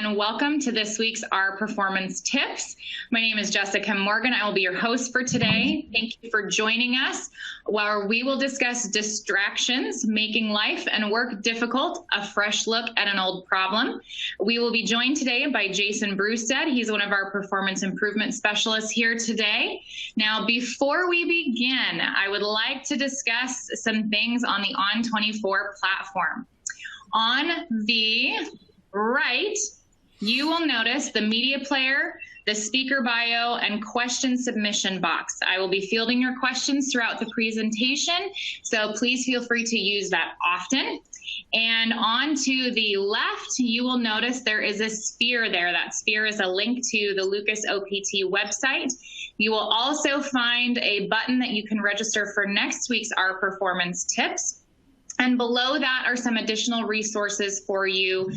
and welcome to this week's Our Performance Tips. My name is Jessica Morgan. I will be your host for today. Thank you for joining us, where we will discuss distractions, making life and work difficult, a fresh look at an old problem. We will be joined today by Jason Brustad. He's one of our performance improvement specialists here today. Now, before we begin, I would like to discuss some things on the On24 platform. On the right, you will notice the media player, the speaker bio, and question submission box. I will be fielding your questions throughout the presentation, so please feel free to use that often. And on to the left, you will notice there is a sphere there. That sphere is a link to the Lucas OPT website. You will also find a button that you can register for next week's Our Performance Tips. And below that are some additional resources for you,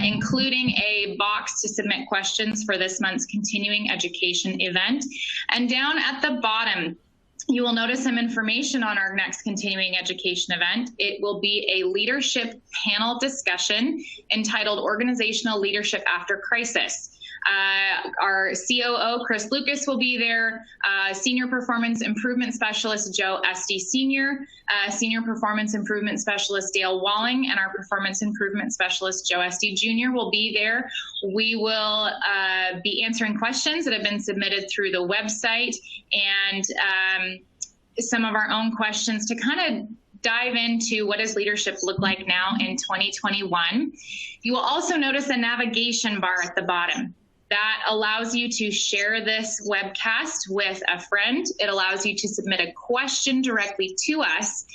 including a box to submit questions for this month's continuing education event. And down at the bottom, you will notice some information on our next continuing education event. It will be a leadership panel discussion entitled Organizational Leadership After Crisis. Our COO, Chris Lucas, will be there, Senior Performance Improvement Specialist, Joe Esty Sr., Senior Performance Improvement Specialist, Dale Walling, and our Performance Improvement Specialist, Joe Esty Jr. will be there. We will be answering questions that have been submitted through the website and some of our own questions to kind of dive into what does leadership look like now in 2021. You will also notice a navigation bar at the bottom. That allows you to share this webcast with a friend. It allows you to submit a question directly to us.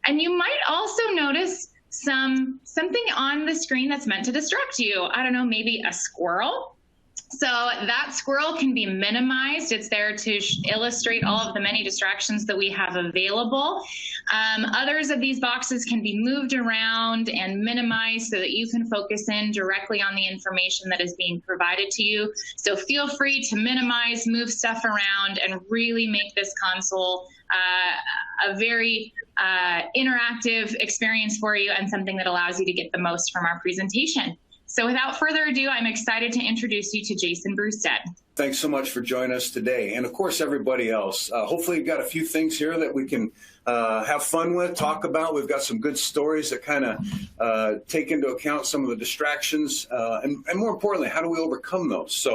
And you might also notice something on the screen that's meant to distract you. I don't know, maybe a squirrel. So that squirrel can be minimized. It's there to illustrate all of the many distractions that we have available. Others of these boxes can be moved around and minimized so that you can focus in directly on the information that is being provided to you. So feel free to minimize, move stuff around, and really make this console a very interactive experience for you and something that allows you to get the most from our presentation. So without further ado, I'm excited to introduce you to Jason Brustad. Thanks so much for joining us today. And of course, everybody else. Hopefully you've got a few things here that we can have fun with, talk about. We've got some good stories that kind of take into account some of the distractions and more importantly, how do we overcome those?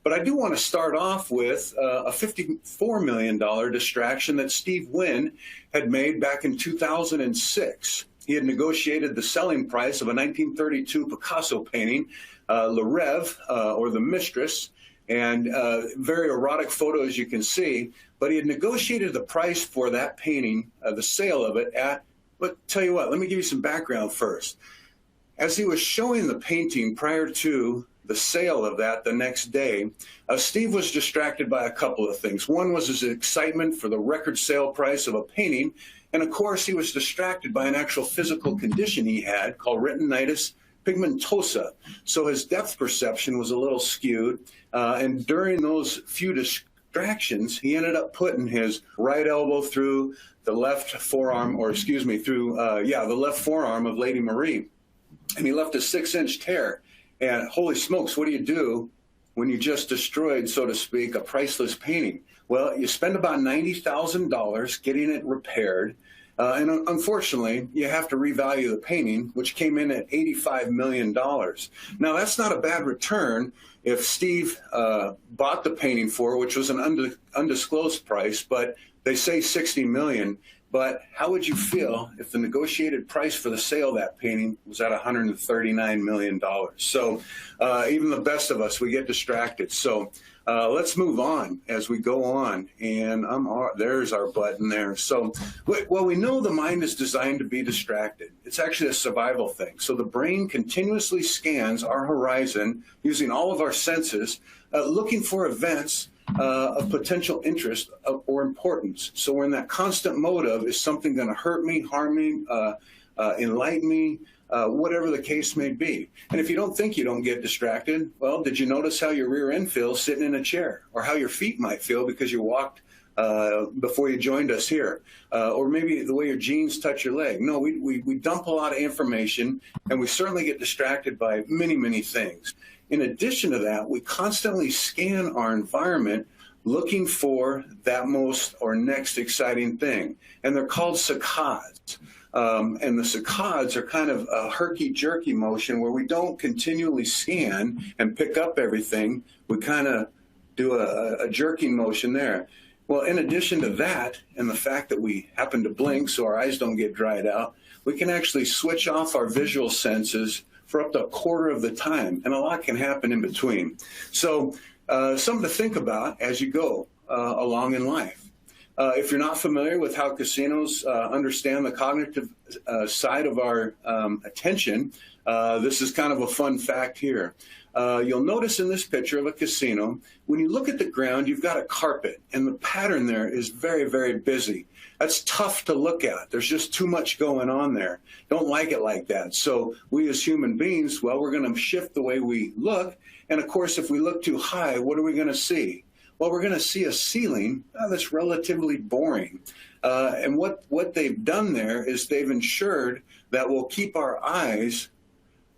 But I do want to start off with a $54 million distraction that Steve Nguyen had made back in 2006. He had negotiated the selling price of a 1932 Picasso painting, Le Rêve, or The Mistress, and very erotic photo, as you can see. But he had negotiated the price for that painting, the sale of it at, but tell you what, let me give you some background first. As he was showing the painting prior to the sale of that the next day, Steve was distracted by a couple of things. One was his excitement for the record sale price of a painting. And of course, he was distracted by an actual physical condition he had called retinitis pigmentosa. So his depth perception was a little skewed. And during those few distractions, he ended up putting his right elbow through the left forearm, or excuse me, through, the left forearm of Lady Marie. And he left a 6-inch tear. And holy smokes, what do you do when you just destroyed, so to speak, a priceless painting? Well, you spend about $90,000 getting it repaired. And unfortunately, you have to revalue the painting, which came in at $85 million. Now, that's not a bad return if Steve bought the painting for, which was an undisclosed price, but they say $60 million. But how would you feel if the negotiated price for the sale of that painting was at $139 million? So even the best of us, we get distracted. So let's move on as we go on. And there's our button there. So, well, we know the mind is designed to be distracted. It's actually a survival thing. So the brain continuously scans our horizon using all of our senses, looking for events of potential interest or importance. So we're in that constant mode of, is something going to hurt me, harm me, enlighten me, whatever the case may be. And if you don't think you don't get distracted, well, did you notice how your rear end feels sitting in a chair, or how your feet might feel because you walked before you joined us here, or maybe the way your jeans touch your leg? No, we dump a lot of information, and we certainly get distracted by many, many things. in addition to that, we constantly scan our environment looking for that most or next exciting thing. And they're called saccades. And the saccades are kind of a herky-jerky motion where we don't continually scan and pick up everything. We kind of do a jerking motion there. Well, in addition to that, and the fact that we happen to blink so our eyes don't get dried out, we can actually switch off our visual senses for up to a quarter of the time, and a lot can happen in between. So something to think about as you go along in life. If you're not familiar with how casinos understand the cognitive side of our attention, this is kind of a fun fact here. You'll notice in this picture of a casino, when you look at the ground, you've got a carpet, and the pattern there is very, very busy. That's tough to look at. There's just too much going on there. Don't like it like that. So we as human beings, well, we're going to shift the way we look. And of course, if we look too high, what are we going to see? Well, we're going to see a ceiling that's relatively boring. And what they've done there is they've ensured that we'll keep our eyes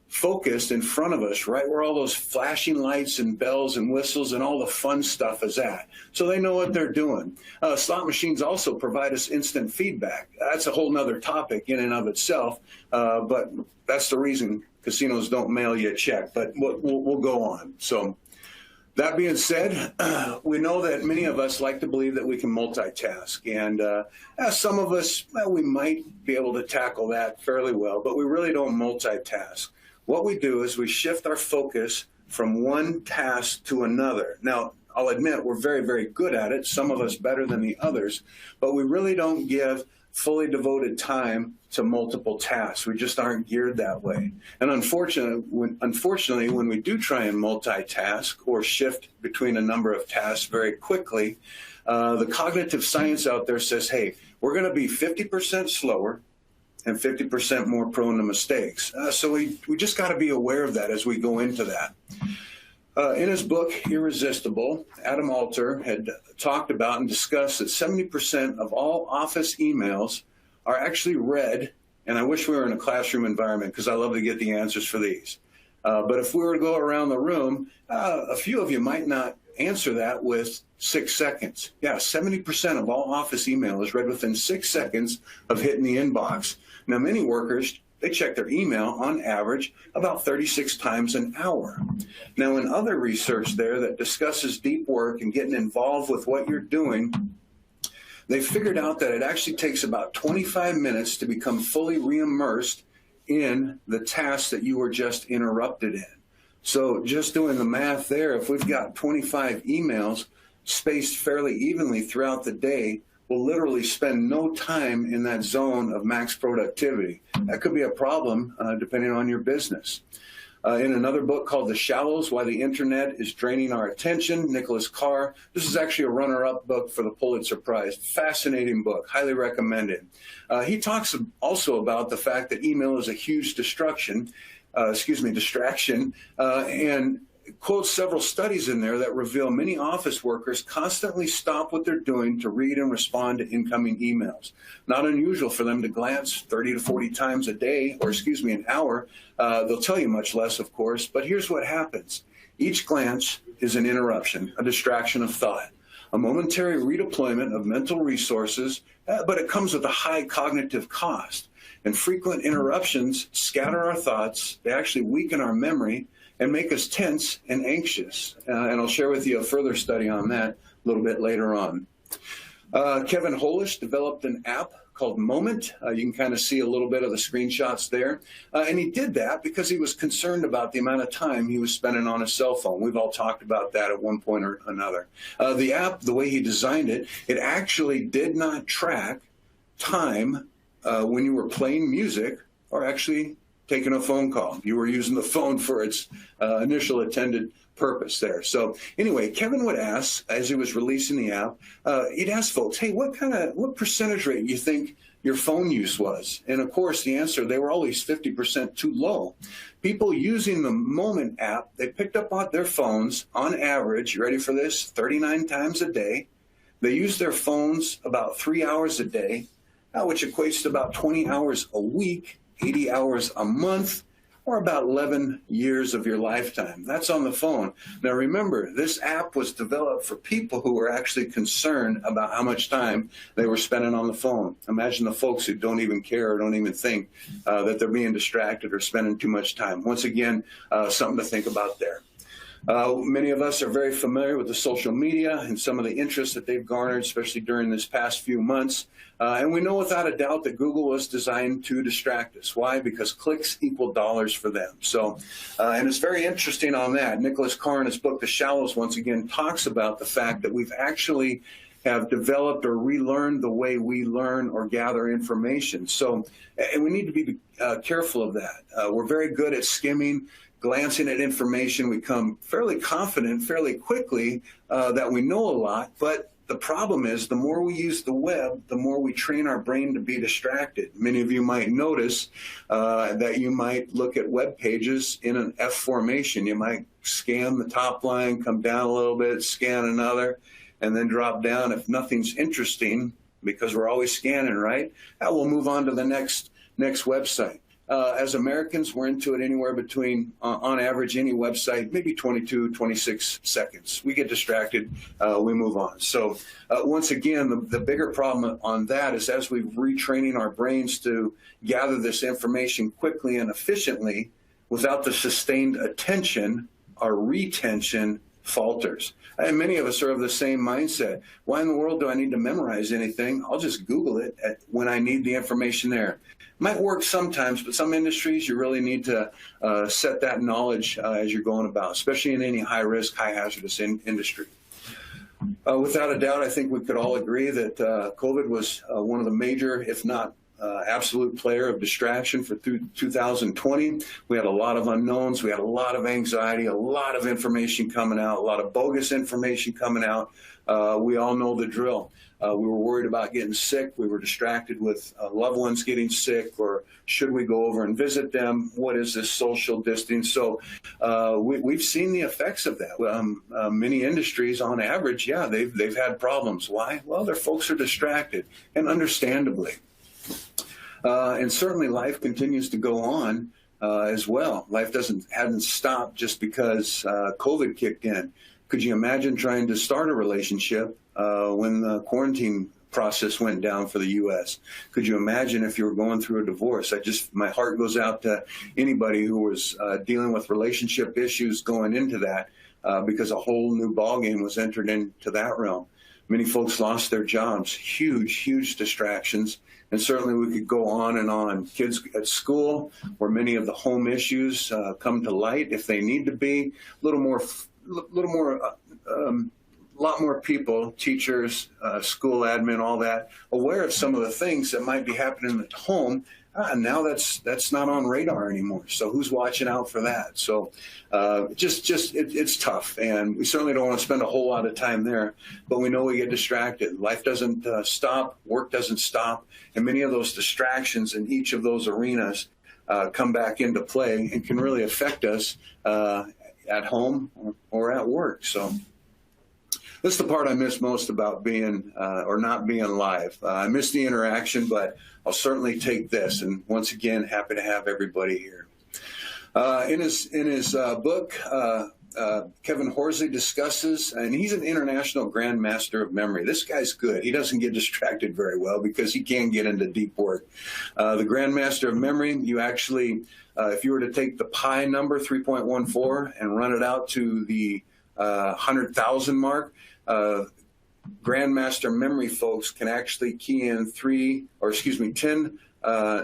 focused in front of us, right where all those flashing lights and bells and whistles and all the fun stuff is at. So they know what they're doing. Slot machines also provide us instant feedback. That's a whole nother topic in and of itself, but that's the reason casinos don't mail you a check, but we'll go on. So that being said, we know that many of us like to believe that we can multitask, and some of us, well, we might be able to tackle that fairly well, but we really don't multitask. What we do is we shift our focus from one task to another. Now, I'll admit we're very, very good at it, some of us better than the others, but we really don't give fully devoted time to multiple tasks. We just aren't geared that way. And unfortunately, when we do try and multitask or shift between a number of tasks very quickly, the cognitive science out there says, hey, we're going to be 50% slower and 50% more prone to mistakes. So we just got to be aware of that as we go into that. In his book, Irresistible, Adam Alter had talked about and discussed that 70% of all office emails are actually read, and I wish we were in a classroom environment because I love to get the answers for these. But if we were to go around the room, a few of you might not answer that with 6 seconds. Yeah, 70% of all office email is read within 6 seconds of hitting the inbox. Now, many workers, they check their email on average about 36 times an hour. Now, in other research there that discusses deep work and getting involved with what you're doing, they figured out that it actually takes about 25 minutes to become fully re-immersed in the task that you were just interrupted in. So just doing the math there, if we've got 25 emails spaced fairly evenly throughout the day, we'll literally spend no time in that zone of max productivity. That could be a problem depending on your business. In another book called The Shallows, Why the Internet is Draining Our Attention, Nicholas Carr. This is actually a runner-up book for the Pulitzer Prize. Fascinating book, highly recommended. He talks also about the fact that email is a huge distraction, and quotes several studies in there that reveal many office workers constantly stop what they're doing to read and respond to incoming emails. Not unusual for them to glance 30 to 40 times a day, or an hour. They'll tell you much less, of course, but here's what happens. Each glance is an interruption, a distraction of thought, a momentary redeployment of mental resources, but it comes with a high cognitive cost. And frequent interruptions scatter our thoughts, they actually weaken our memory, and make us tense and anxious. And I'll share with you a further study on that a little bit later on. Kevin Holish developed an app called Moment. You can kind of see a little bit of the screenshots there. And he did that because he was concerned about the amount of time he was spending on his cell phone. We've all talked about that at one point or another. The app, the way he designed it, it actually did not track time when you were playing music or actually taking a phone call. You were using the phone for its initial intended purpose there. So anyway, Kevin would ask, as he was releasing the app, he'd ask folks, hey, what percentage rate you think your phone use was? And of course, the answer, they were always 50% too low. People using the Moment app, they picked up on their phones on average, you ready for this, 39 times a day. They used their phones about 3 hours a day, which equates to about 20 hours a week, 80 hours a month, or about 11 years of your lifetime. That's on the phone. Now remember, this app was developed for people who were actually concerned about how much time they were spending on the phone. Imagine the folks who don't even care or don't even think that they're being distracted or spending too much time. Once again, something to think about there. Many of us are very familiar with the social media and some of the interest that they've garnered, especially during this past few months. And we know without a doubt that Google was designed to distract us. Why? Because clicks equal dollars for them. So, and it's very interesting on that. Nicholas Carr in his book, The Shallows, once again talks about the fact that we've actually have developed or relearned the way we learn or gather information. So, and we need to be careful of that. We're very good at skimming, glancing at information. We become fairly confident fairly quickly that we know a lot, but the problem is the more we use the web, the more we train our brain to be distracted. Many of you might notice that you might look at web pages in an F formation. You might scan the top line, come down a little bit, scan another, and then drop down. If nothing's interesting, because we're always scanning, right? We'll move on to the next website. As Americans, we're into it anywhere between, on average, any website, maybe 22, 26 seconds. We get distracted, we move on. So once again, the bigger problem on that is as we're retraining our brains to gather this information quickly and efficiently, without the sustained attention, our retention falters. And many of us are of the same mindset. Why in the world do I need to memorize anything? I'll just Google it when I need the information there. Might work sometimes, but some industries you really need to set that knowledge as you're going about, especially in any high-risk, high-hazardous industry. Without a doubt, I think we could all agree that COVID was one of the major, if not absolute player of distraction for 2020. We had a lot of unknowns. We had a lot of anxiety, a lot of information coming out, a lot of bogus information coming out. We all know the drill. We were worried about getting sick. We were distracted with loved ones getting sick, or should we go over and visit them? What is this social distance? So we've seen the effects of that. Many industries, on average, yeah, they've had problems. Why? Well, their folks are distracted, and understandably. And certainly life continues to go on as well. Life hasn't stopped just because COVID kicked in. Could you imagine trying to start a relationship when the quarantine process went down for the U.S.? Could you imagine if you were going through a divorce? My heart goes out to anybody who was dealing with relationship issues going into that because a whole new ballgame was entered into that realm. Many folks lost their jobs, huge distractions. And certainly we could go on and on. Kids at school, where many of the home issues come to light if they need to be. A lot more people, teachers, school admin, all that, aware of some of the things that might be happening at home. Now that's not on radar anymore. So who's watching out for that? So it's tough, and we certainly don't want to spend a whole lot of time there. But we know we get distracted. Life doesn't stop. Work doesn't stop, and many of those distractions in each of those arenas come back into play and can really affect us at home or at work. So. That's the part I miss most about being or not being live. I miss the interaction, but I'll certainly take this. And once again, happy to have everybody here. In his book, Kevin Horsley discusses, and he's an international grandmaster of memory. This guy's good. He doesn't get distracted very well because he can get into deep work. The grandmaster of memory, you actually, if you were to take the pi number, 3.14, and run it out to the 100,000 mark, grandmaster memory folks can actually key in 10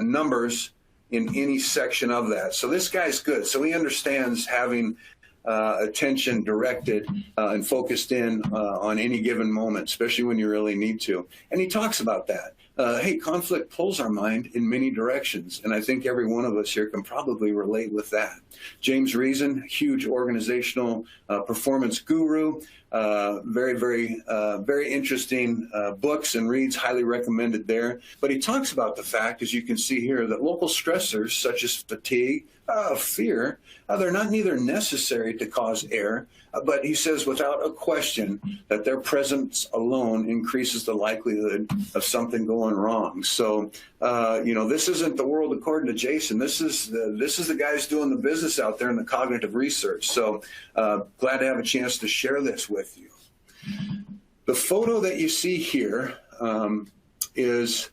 numbers in any section of that. So this guy's good. So he understands having attention directed and focused in on any given moment, especially when you really need to. And he talks about that. Hey, conflict pulls our mind in many directions, and I think every one of us here can probably relate with that. James Reason, huge organizational performance guru, Very interesting books and reads, highly recommended there. But he talks about the fact, as you can see here, that local stressors such as fatigue, fear, they're not neither necessary to cause error, but he says without a question that their presence alone increases the likelihood of something going wrong. So, this isn't the world according to Jason. This is the guys doing the business out there in the cognitive research. So glad to have a chance to share this with you. The photo that you see here is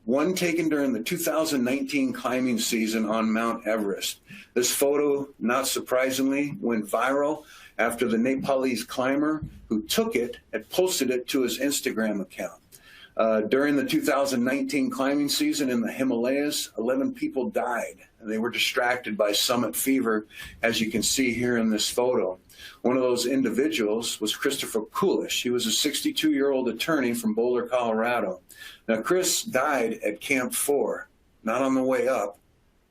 one taken during the 2019 climbing season on Mount Everest. This photo, not surprisingly, went viral after the Nepalese climber who took it had posted it to his Instagram account. During the 2019 climbing season in the Himalayas, 11 people died, and they were distracted by summit fever, as you can see here in this photo. One of those individuals was Christopher Coolish. He was a 62-year-old attorney from Boulder, Colorado. Now, Chris died at Camp 4, not on the way up,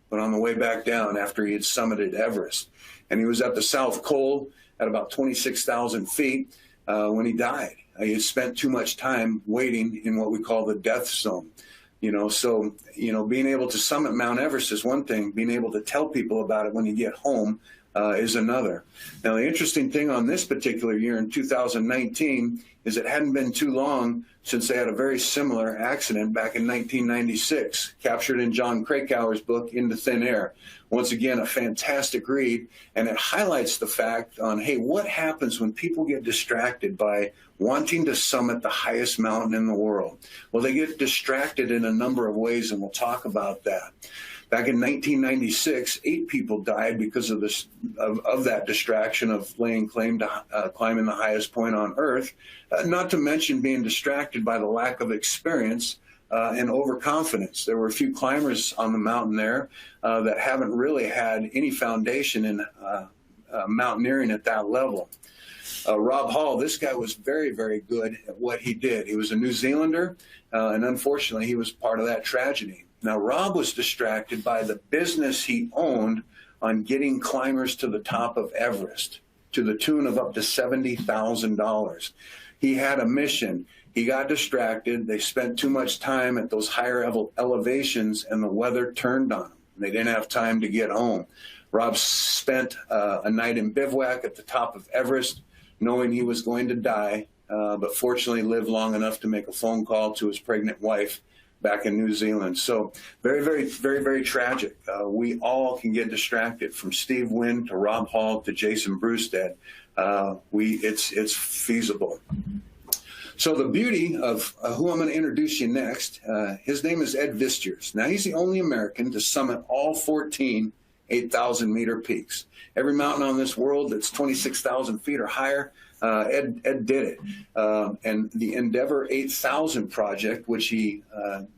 but on the way back down after he had summited Everest. And he was at the South Col at about 26,000 feet when he died. He had spent too much time waiting in what we call the death zone. So being able to summit Mount Everest is one thing. Being able to tell people about it when you get home is another. Now, the interesting thing on this particular year in 2019 is it hadn't been too long since they had a very similar accident back in 1996, captured in John Krakauer's book, Into Thin Air. Once again, a fantastic read, and it highlights the fact on, hey, what happens when people get distracted by wanting to summit the highest mountain in the world? Well, they get distracted in a number of ways, and we'll talk about that. Back in 1996, 8 people died because of this of that distraction of laying claim to climbing the highest point on Earth, not to mention being distracted by the lack of experience and overconfidence. There were a few climbers on the mountain there that haven't really had any foundation in mountaineering at that level. Rob Hall, this guy was very, very good at what he did. He was a New Zealander, and unfortunately, he was part of that tragedy. Now, Rob was distracted by the business he owned on getting climbers to the top of Everest to the tune of up to $70,000. He had a mission. He got distracted. They spent too much time at those higher elevations, and the weather turned on them. They didn't have time to get home. Rob spent a night in bivouac at the top of Everest, knowing he was going to die, but fortunately lived long enough to make a phone call to his pregnant wife back in New Zealand. So very, very, very, very tragic. We all can get distracted, from Steve Nguyen to Rob Hall to Jason Brustad. It's feasible. So the beauty of who I'm going to introduce you next, his name is Ed Visers. Now, he's the only American to summit all 14 8,000-meter peaks. Every mountain on this world that's 26,000 feet or higher, Ed did it. And the Endeavor 8000 project, which he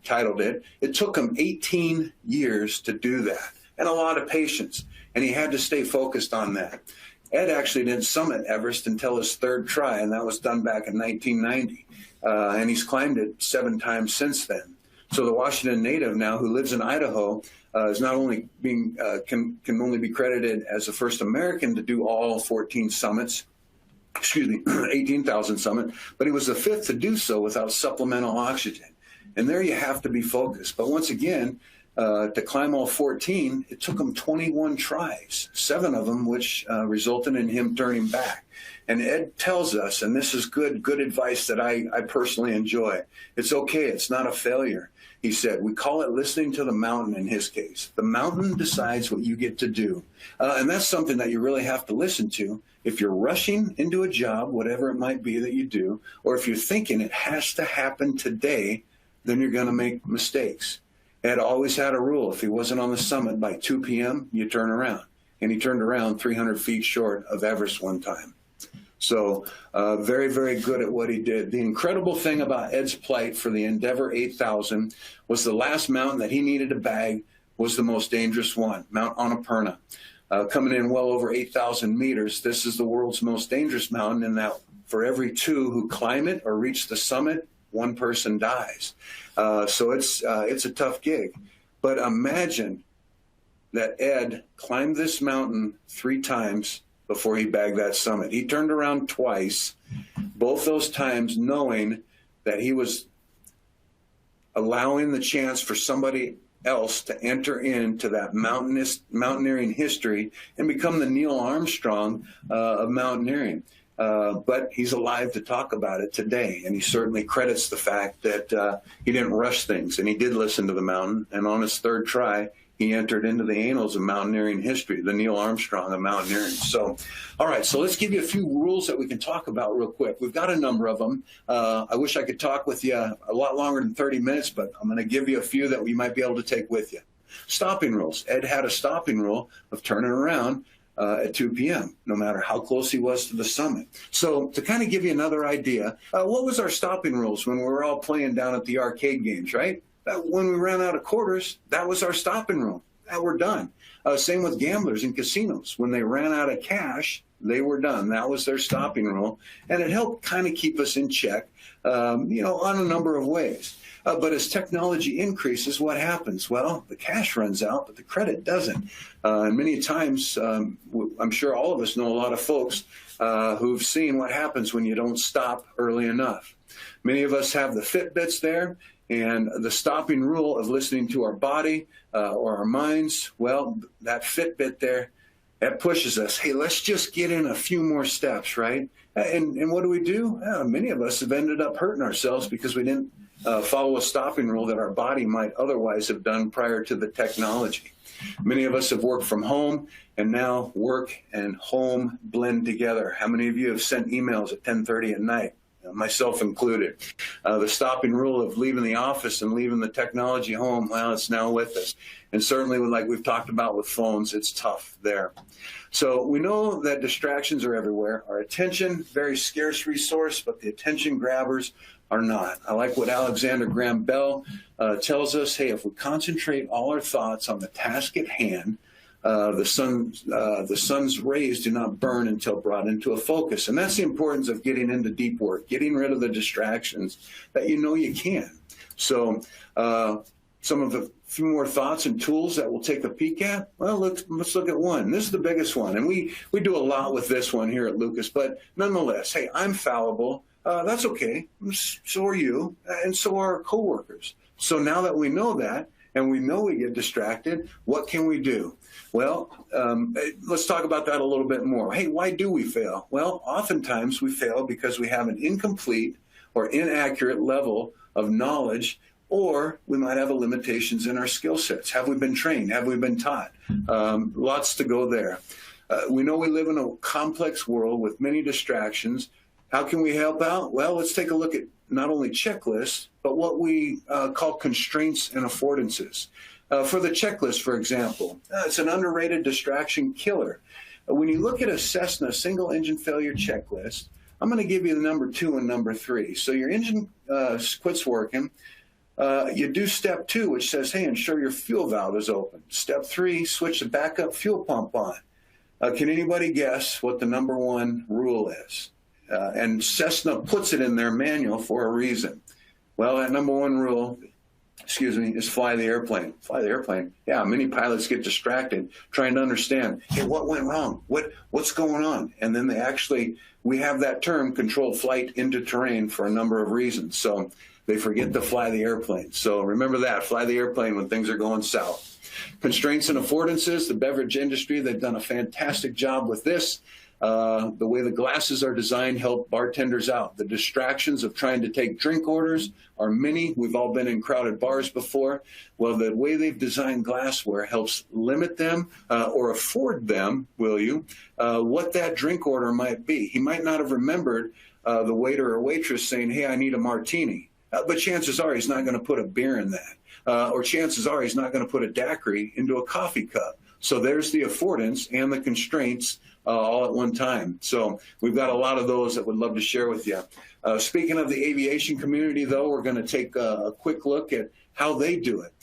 titled it, it took him 18 years to do that, and a lot of patience. And he had to stay focused on that. Ed actually didn't summit Everest until his 3rd try, and that was done back in 1990. And he's climbed it 7 times since then. So the Washington native now, who lives in Idaho, is not only being can only be credited as the first American to do all 14 summits, 18,000 summit, but he was the 5th to do so without supplemental oxygen. And there you have to be focused. But once again, to climb all 14, it took him 21 tries, 7 of them which resulted in him turning back. And Ed tells us, and this is good advice that I personally enjoy, it's okay, it's not a failure. He said, we call it listening to the mountain in his case. The mountain decides what you get to do. And that's something that you really have to listen to. If you're rushing into a job, whatever it might be that you do, or if you're thinking it has to happen today, then you're going to make mistakes. Ed always had a rule. If he wasn't on the summit by 2 p.m., you turn around. And he turned around 300 feet short of Everest one time. So very, very good at what he did. The incredible thing about Ed's plight for the Endeavor 8000 was the last mountain that he needed to bag was the most dangerous one, Mount Annapurna. Coming in well over 8,000 meters, this is the world's most dangerous mountain in that for every 2 who climb it or reach the summit, 1 person dies. So it's a tough gig. But imagine that Ed climbed this mountain 3 times before he bagged that summit. He turned around twice, Both those times knowing that he was allowing the chance for somebody else to enter into that mountaineering history and become the Neil Armstrong of mountaineering. But he's alive to talk about it today, and he certainly credits the fact that he didn't rush things, and he did listen to the mountain, and on his third try, he entered into the annals of mountaineering history, the Neil Armstrong of mountaineering. So, all right, so let's give you a few rules that we can talk about real quick. We've got a number of them. I wish I could talk with you a lot longer than 30 minutes, but I'm going to give you a few that we might be able to take with you. Stopping rules. Ed had a stopping rule of turning around at 2 p.m., no matter how close he was to the summit. So to kind of give you another idea, what was our stopping rules when we were all playing down at the arcade games, right? When we ran out of quarters, that was our stopping rule. We're done. Same with gamblers in casinos. When they ran out of cash, they were done. That was their stopping rule. And it helped kind of keep us in check, on a number of ways. But as technology increases, what happens? Well, the cash runs out, but the credit doesn't. And many times, I'm sure all of us know a lot of folks who've seen what happens when you don't stop early enough. Many of us have the Fitbits there, and the stopping rule of listening to our body or our minds, well, that Fitbit there, that pushes us. Hey, let's just get in a few more steps, right? And what do? Many of us have ended up hurting ourselves because we didn't follow a stopping rule that our body might otherwise have done prior to the technology. Many of us have worked from home, and now work and home blend together. How many of you have sent emails at 10:30 at night? Myself included. The stopping rule of leaving the office and leaving the technology home, well, it's now with us. And certainly, like we've talked about with phones, it's tough there. So we know that distractions are everywhere. Our attention, very scarce resource, but the attention grabbers are not. I like what Alexander Graham Bell tells us. Hey, if we concentrate all our thoughts on the task at hand, the sun's rays do not burn until brought into a focus. And that's the importance of getting into deep work, getting rid of the distractions that you can. So some of the few more thoughts and tools that we'll take a peek at. Well, let's look at one. This is the biggest one. And we do a lot with this one here at Lucas, but nonetheless, hey, I'm fallible. That's okay. So are you, and so are our coworkers. So now that we know that, and we know we get distracted, what can we do? Well, let's talk about that a little bit more. Hey, why do we fail? Well, oftentimes we fail because we have an incomplete or inaccurate level of knowledge, or we might have limitations in our skill sets. Have we been trained? Have we been taught? Lots to go there. We know we live in a complex world with many distractions. How can we help out? Well, let's take a look at not only checklists, but what we call constraints and affordances. For the checklist, for example, it's an underrated distraction killer. When you look at a Cessna single engine failure checklist, I'm going to give you the number 2 and number 3. So your engine quits working. You do step 2, which says, hey, ensure your fuel valve is open. Step 3, switch the backup fuel pump on. Can anybody guess what the number 1 rule is? And Cessna puts it in their manual for a reason. Well, that number 1 rule, is fly the airplane. Fly the airplane. Yeah, many pilots get distracted trying to understand, hey, what went wrong? What's going on? And then we have that term, controlled flight into terrain, for a number of reasons. So they forget to fly the airplane. So remember that, fly the airplane when things are going south. Constraints and affordances, the beverage industry, they've done a fantastic job with this. The way the glasses are designed help bartenders out. The distractions of trying to take drink orders are many. We've all been in crowded bars before. Well, the way they've designed glassware helps limit them or afford them, what that drink order might be. He might not have remembered the waiter or waitress saying, hey, I need a martini. But chances are he's not going to put a beer in that. Or chances are he's not going to put a daiquiri into a coffee cup. So there's the affordance and the constraints all at one time. So we've got a lot of those that we'd love to share with you. Speaking of the aviation community, though, we're going to take a quick look at how they do it.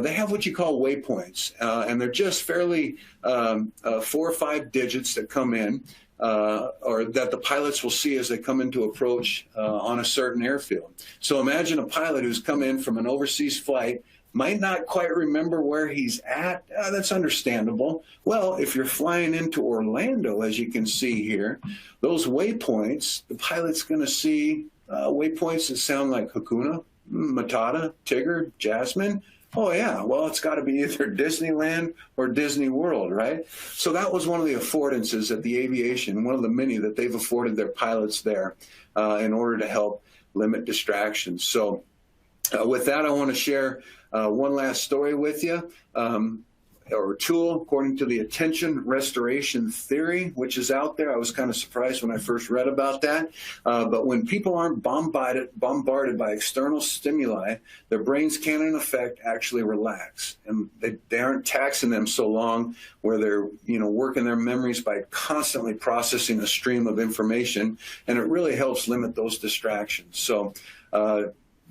They have what you call waypoints, and they're just fairly 4 or 5 digits that come in, or that the pilots will see as they come into approach on a certain airfield. So imagine a pilot who's come in from an overseas flight might not quite remember where he's at. That's understandable. Well, if you're flying into Orlando, as you can see here, those waypoints, the pilot's going to see waypoints that sound like Hakuna, Matata, Tigger, Jasmine. Oh, yeah. Well, it's got to be either Disneyland or Disney World, right? So that was one of the affordances at the Aviation, one of the many that they've afforded their pilots there in order to help limit distractions. So with that, I want to share one last story with you, or tool, according to the attention restoration theory, which is out there. I was kind of surprised when I first read about that. But when people aren't bombarded by external stimuli, their brains can, in effect, actually relax. And they aren't taxing them so long where they're, working their memories by constantly processing a stream of information. And it really helps limit those distractions. So,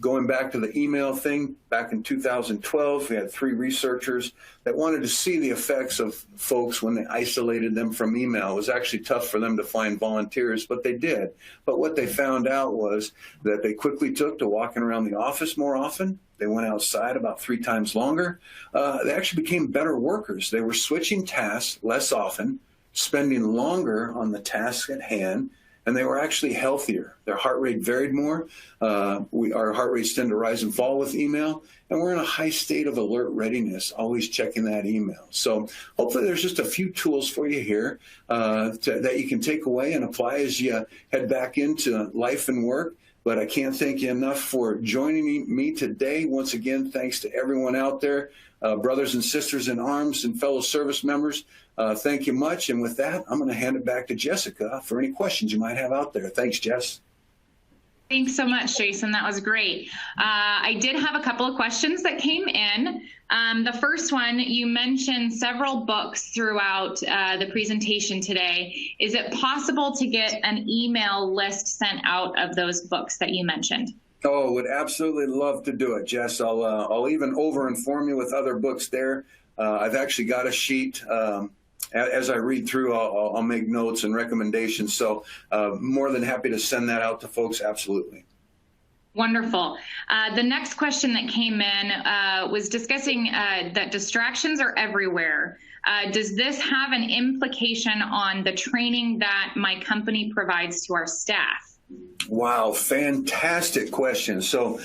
going back to the email thing, back in 2012, we had 3 researchers that wanted to see the effects of folks when they isolated them from email. It was actually tough for them to find volunteers, but they did. But what they found out was that they quickly took to walking around the office more often. They went outside about 3 times longer. They actually became better workers. They were switching tasks less often, spending longer on the task at hand, and they were actually healthier. Their heart rate varied more. Our heart rates tend to rise and fall with email, and we're in a high state of alert readiness, always checking that email. So hopefully there's just a few tools for you here that you can take away and apply as you head back into life and work. But I can't thank you enough for joining me today. Once again, thanks to everyone out there, brothers and sisters in arms and fellow service members. Thank you much. And with that, I'm going to hand it back to Jessica for any questions you might have out there. Thanks, Jess. Thanks so much, Jason. That was great. I did have a couple of questions that came in. The first one, you mentioned several books throughout the presentation today. Is it possible to get an email list sent out of those books that you mentioned? Oh, would absolutely love to do it, Jess. I'll even over-inform you with other books there. I've actually got a sheet. As I read through, I'll make notes and recommendations. So more than happy to send that out to folks. Absolutely. Wonderful. The next question that came in was discussing that distractions are everywhere. Does this have an implication on the training that my company provides to our staff? Wow, fantastic question. So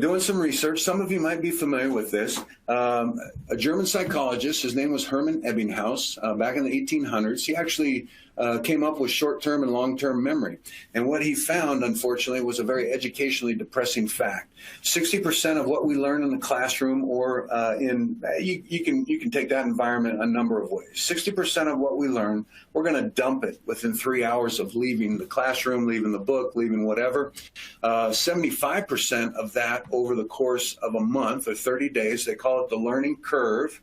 doing some research, some of you might be familiar with this. A German psychologist, his name was Hermann Ebbinghaus, back in the 1800s. He actually came up with short-term and long-term memory. And what he found, unfortunately, was a very educationally depressing fact. 60% of what we learn in the classroom or you can take that environment a number of ways. 60% of what we learn, we're going to dump it within 3 hours of leaving the classroom, leaving the book, leaving whatever. 75% of that over the course of a month or 30 days, they call it the learning curve.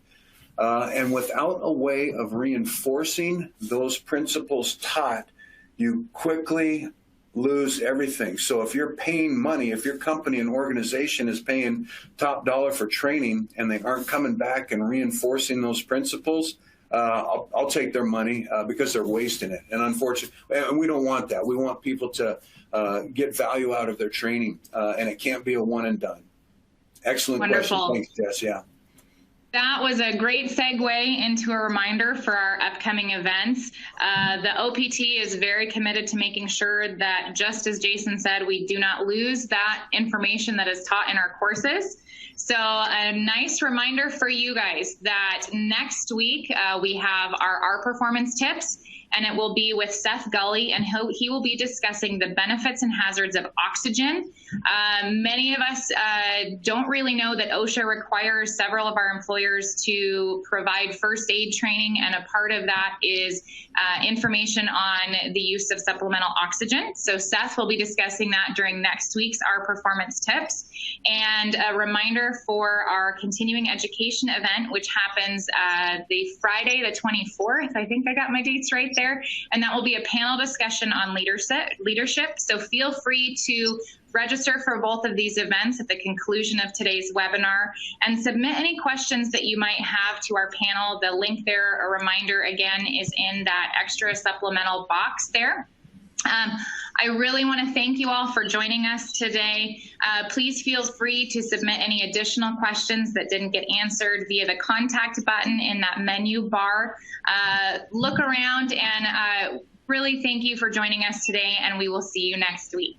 And without a way of reinforcing those principles taught, you quickly lose everything. So if you're paying money, if your company and organization is paying top dollar for training and they aren't coming back and reinforcing those principles, I'll take their money because they're wasting it. And unfortunately, and we don't want that. We want people to get value out of their training, and it can't be a one and done. Excellent Wonderful. question. Thanks, Jess. Yeah. That was a great segue into a reminder for our upcoming events. The OPT is very committed to making sure that, just as Jason said, we do not lose that information that is taught in our courses. So a nice reminder for you guys that next week we have our performance tips, and it will be with Seth Gully, and he will be discussing the benefits and hazards of oxygen. Many of us don't really know that OSHA requires several of our employers to provide first aid training, and a part of that is information on the use of supplemental oxygen. So Seth will be discussing that during next week's Our Performance Tips. And a reminder for our continuing education event, which happens the Friday, the 24th. I think I got my dates right there. And that will be a panel discussion on leadership. So feel free to register for both of these events at the conclusion of today's webinar and submit any questions that you might have to our panel. The link there, a reminder again, is in that extra supplemental box there. I really want to thank you all for joining us today. Please feel free to submit any additional questions that didn't get answered via the contact button in that menu bar. Look around, and really thank you for joining us today, and we will see you next week.